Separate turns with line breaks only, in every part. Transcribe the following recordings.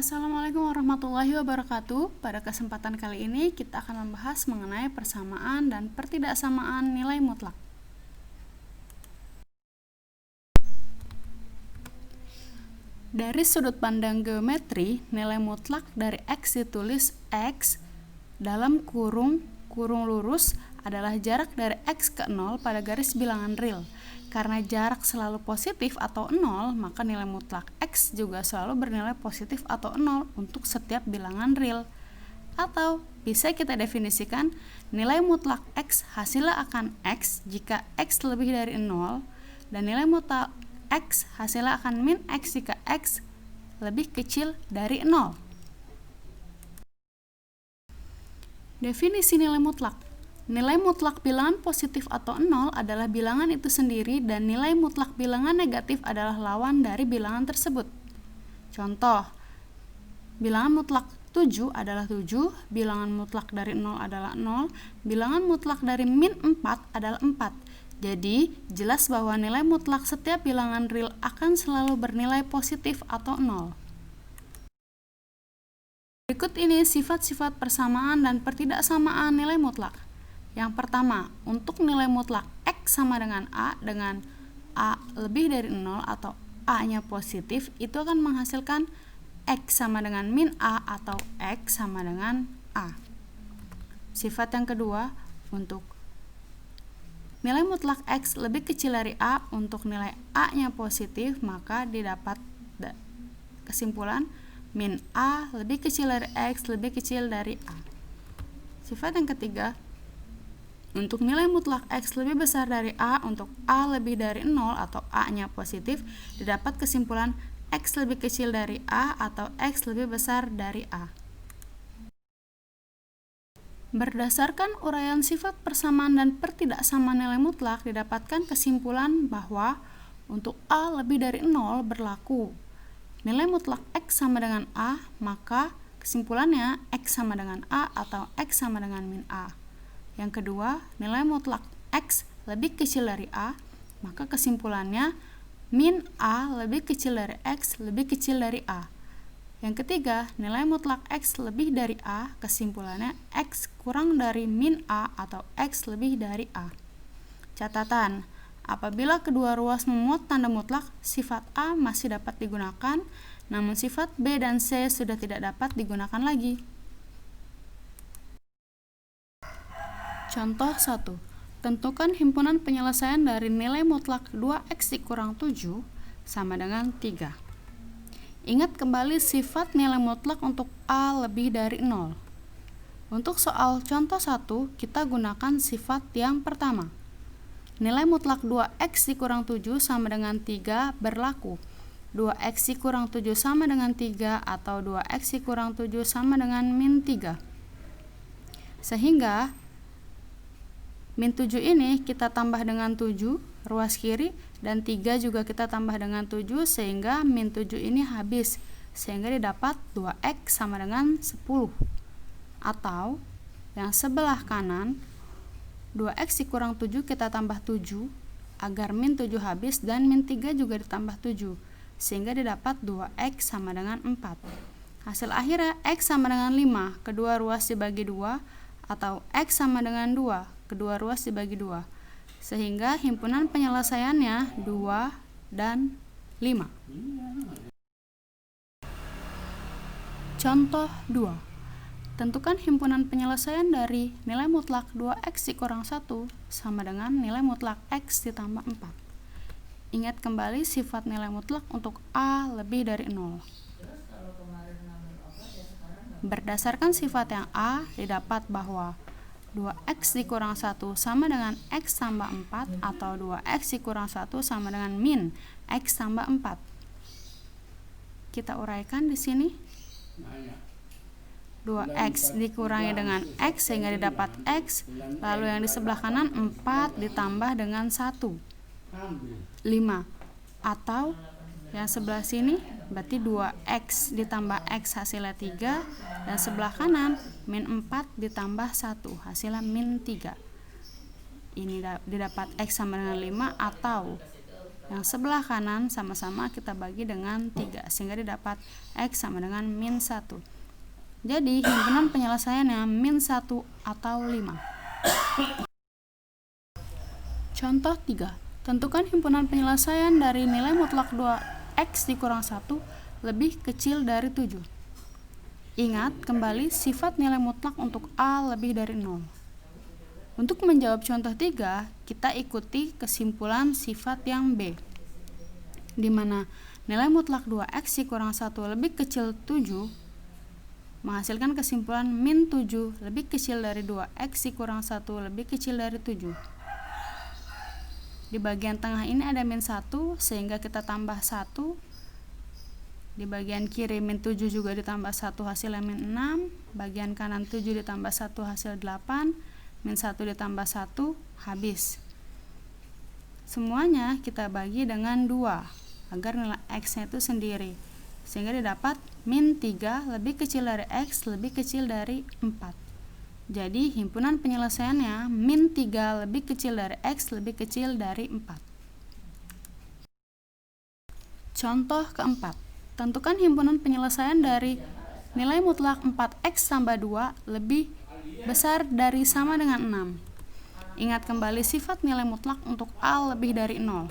Assalamualaikum warahmatullahi wabarakatuh. Pada kesempatan kali ini kita akan membahas mengenai persamaan dan pertidaksamaan nilai mutlak. Dari sudut pandang geometri, nilai mutlak dari X ditulis X dalam kurung lurus adalah jarak dari X ke 0 pada garis bilangan real. Karena jarak selalu positif atau 0, maka nilai mutlak X juga selalu bernilai positif atau 0 untuk setiap bilangan real. Atau bisa kita definisikan nilai mutlak X hasilnya akan X jika X lebih dari 0, dan nilai mutlak X hasilnya akan min X jika X lebih kecil dari 0. Definisi nilai mutlak. Nilai mutlak bilangan positif atau 0 adalah bilangan itu sendiri dan nilai mutlak bilangan negatif adalah lawan dari bilangan tersebut. Contoh, bilangan mutlak 7 adalah 7, bilangan mutlak dari 0 adalah 0, bilangan mutlak dari min 4 adalah 4. Jadi, jelas bahwa nilai mutlak setiap bilangan real akan selalu bernilai positif atau 0. Berikut ini sifat-sifat persamaan dan pertidaksamaan nilai mutlak. Yang pertama, untuk nilai mutlak X sama dengan A lebih dari 0 atau A-nya positif, itu akan menghasilkan X sama dengan min A atau X sama dengan A. Sifat yang kedua, untuk nilai mutlak X lebih kecil dari A, untuk nilai A-nya positif, maka didapat kesimpulan min A lebih kecil dari X lebih kecil dari A. Sifat yang ketiga, untuk nilai mutlak X lebih besar dari A, untuk A lebih dari 0 atau A-nya positif, didapat kesimpulan X lebih kecil dari A atau X lebih besar dari A. Berdasarkan uraian sifat persamaan dan pertidaksamaan nilai mutlak, didapatkan kesimpulan bahwa untuk A lebih dari 0 berlaku nilai mutlak X sama dengan A, maka kesimpulannya X sama dengan A atau X sama dengan min A. Yang kedua, nilai mutlak X lebih kecil dari A, maka kesimpulannya min A lebih kecil dari X lebih kecil dari A. Yang ketiga, nilai mutlak X lebih dari A, kesimpulannya X kurang dari min A atau X lebih dari A. Catatan, apabila kedua ruas memuat tanda mutlak, sifat A masih dapat digunakan, namun sifat B dan C sudah tidak dapat digunakan lagi. Contoh 1. Tentukan himpunan penyelesaian dari nilai mutlak 2x dikurang 7 sama dengan 3. Ingat kembali sifat nilai mutlak untuk A lebih dari 0. Untuk soal contoh 1, kita gunakan sifat yang pertama. Nilai mutlak 2x dikurang 7 sama dengan 3 berlaku. 2x dikurang 7 sama dengan 3 atau 2x dikurang 7 sama dengan min 3. Sehingga min 7 ini kita tambah dengan 7 ruas kiri, dan 3 juga kita tambah dengan 7 sehingga min 7 ini habis, sehingga didapat 2x sama dengan 10. Atau yang sebelah kanan, 2x dikurang 7 kita tambah 7 agar min 7 habis, dan min 3 juga ditambah 7 sehingga didapat 2x sama dengan 4. Hasil akhirnya x sama dengan 5, kedua ruas dibagi 2, atau x sama dengan 2, kedua ruas dibagi 2, sehingga himpunan penyelesaiannya 2 dan 5. Contoh 2. Tentukan himpunan penyelesaian dari nilai mutlak 2x dikurang 1 sama dengan nilai mutlak x ditambah 4. Ingat kembali sifat nilai mutlak untuk A lebih dari 0. Berdasarkan sifat yang A, didapat bahwa 2x dikurang 1 sama dengan x tambah 4 atau 2x dikurang 1 sama dengan min x tambah 4. Kita uraikan di sini. 2x dikurangi dengan x sehingga didapat x, lalu yang di sebelah kanan 4 ditambah dengan 1, 5, atau yang sebelah sini berarti 2x ditambah x hasilnya 3, dan sebelah kanan min 4 ditambah 1 hasilnya min 3. Ini didapat x sama dengan 5, atau Yang sebelah kanan sama-sama kita bagi dengan 3, sehingga didapat X sama dengan min 1. Jadi himpunan penyelesaiannya min 1 atau 5. Contoh 3. Tentukan himpunan penyelesaian dari nilai mutlak 2x dikurang 1 lebih kecil dari 7. Ingat kembali sifat nilai mutlak untuk A lebih dari 0. Untuk menjawab contoh 3, kita ikuti kesimpulan sifat yang B, di mana nilai mutlak 2x dikurang 1 lebih kecil 7 menghasilkan kesimpulan min 7 lebih kecil dari 2x dikurang 1 lebih kecil dari 7. Di bagian tengah ini ada min 1, sehingga kita tambah 1. Di bagian kiri min 7 juga ditambah 1 hasilnya min 6. Bagian kanan 7 ditambah 1 hasil 8. Min 1 ditambah 1 habis. Semuanya kita bagi dengan 2 agar nilai x-nya itu sendiri, sehingga didapat min 3 lebih kecil dari x lebih kecil dari 4. Jadi himpunan penyelesaiannya min 3 lebih kecil dari x lebih kecil dari 4. Contoh keempat. Tentukan himpunan penyelesaian dari nilai mutlak 4x tambah 2 lebih besar dari sama dengan 6. Ingat kembali sifat nilai mutlak untuk A lebih dari 0.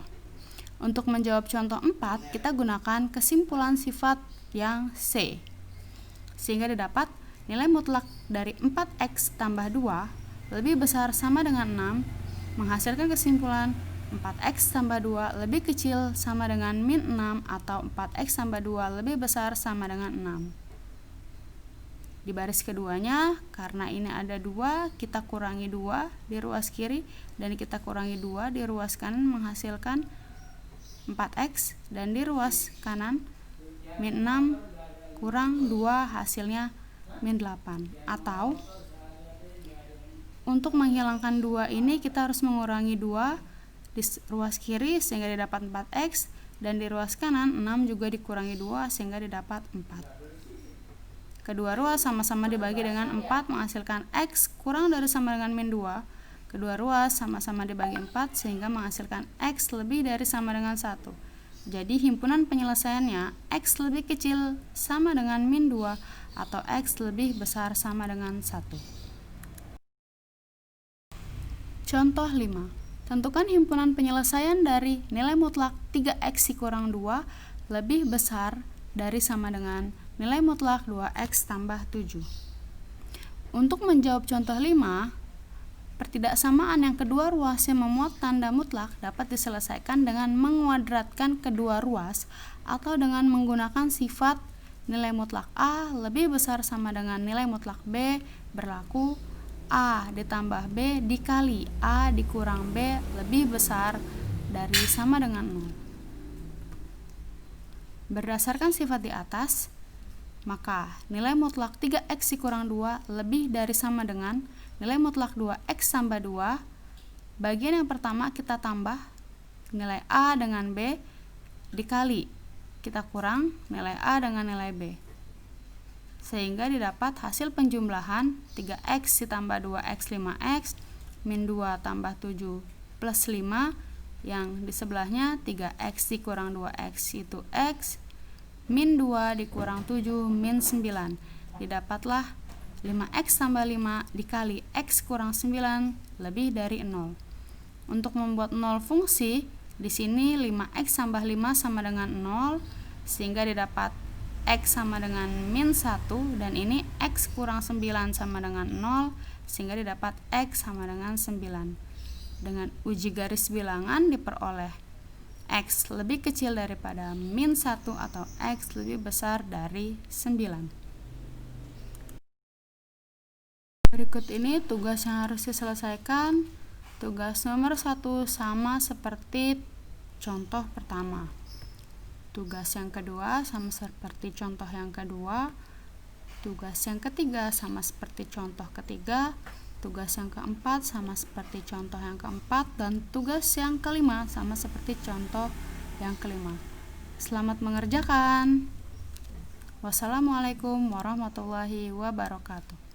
Untuk menjawab contoh 4, kita gunakan kesimpulan sifat yang C, sehingga didapat nilai mutlak dari 4x tambah 2 lebih besar sama dengan 6 menghasilkan kesimpulan 4x tambah 2 lebih kecil sama dengan min 6 atau 4x tambah 2 lebih besar sama dengan 6. Di baris keduanya, karena ini ada 2, kita kurangi 2 di ruas kiri dan kita kurangi 2 di ruas kanan menghasilkan 4x, dan di ruas kanan min 6 kurang 2 hasilnya min 8. Atau untuk menghilangkan 2 ini kita harus mengurangi 2 di ruas kiri sehingga didapat 4x, dan di ruas kanan 6 juga dikurangi 2 sehingga didapat 4. Kedua ruas sama-sama dibagi dengan 4 menghasilkan x kurang dari sama dengan min 2. Kedua ruas sama-sama dibagi 4 sehingga menghasilkan x lebih dari sama dengan 1. Jadi himpunan penyelesaiannya x lebih kecil sama dengan min 2 atau x lebih besar sama dengan 1. Contoh 5. Tentukan himpunan penyelesaian dari nilai mutlak 3x kurang 2 lebih besar dari sama dengan nilai mutlak 2x tambah 7. Untuk menjawab contoh 5, pertidaksamaan yang kedua ruasnya memuat tanda mutlak dapat diselesaikan dengan menguadratkan kedua ruas atau dengan menggunakan sifat nilai mutlak A lebih besar sama dengan nilai mutlak B berlaku A ditambah B dikali A dikurang B lebih besar dari sama dengan 0. Berdasarkan sifat di atas, maka nilai mutlak 3x kurang 2 lebih dari sama dengan nilai mutlak 2x tambah 2. Bagian yang pertama kita tambah nilai A dengan B dikali kita kurang nilai A dengan nilai B, sehingga didapat hasil penjumlahan 3x ditambah 2x 5x min 2 tambah 7 plus 5, yang di sebelahnya 3x dikurang 2x itu x, min 2 dikurang 7 min 9. Didapatlah 5x tambah 5 dikali x kurang 9 lebih dari 0. Untuk membuat 0 fungsi, di sini 5x tambah 5 sama dengan 0, sehingga didapat x sama dengan min 1, dan ini x kurang 9 sama dengan 0, sehingga didapat x sama dengan 9. Dengan uji garis bilangan diperoleh x lebih kecil daripada min 1 atau x lebih besar dari 9. Berikut ini tugas yang harus diselesaikan. Tugas nomor 1 sama seperti contoh pertama. Tugas yang kedua sama seperti contoh yang kedua. Tugas yang ketiga sama seperti contoh ketiga. Tugas yang keempat sama seperti contoh yang keempat. Dan tugas yang kelima sama seperti contoh yang kelima. Selamat mengerjakan. Wassalamualaikum warahmatullahi wabarakatuh.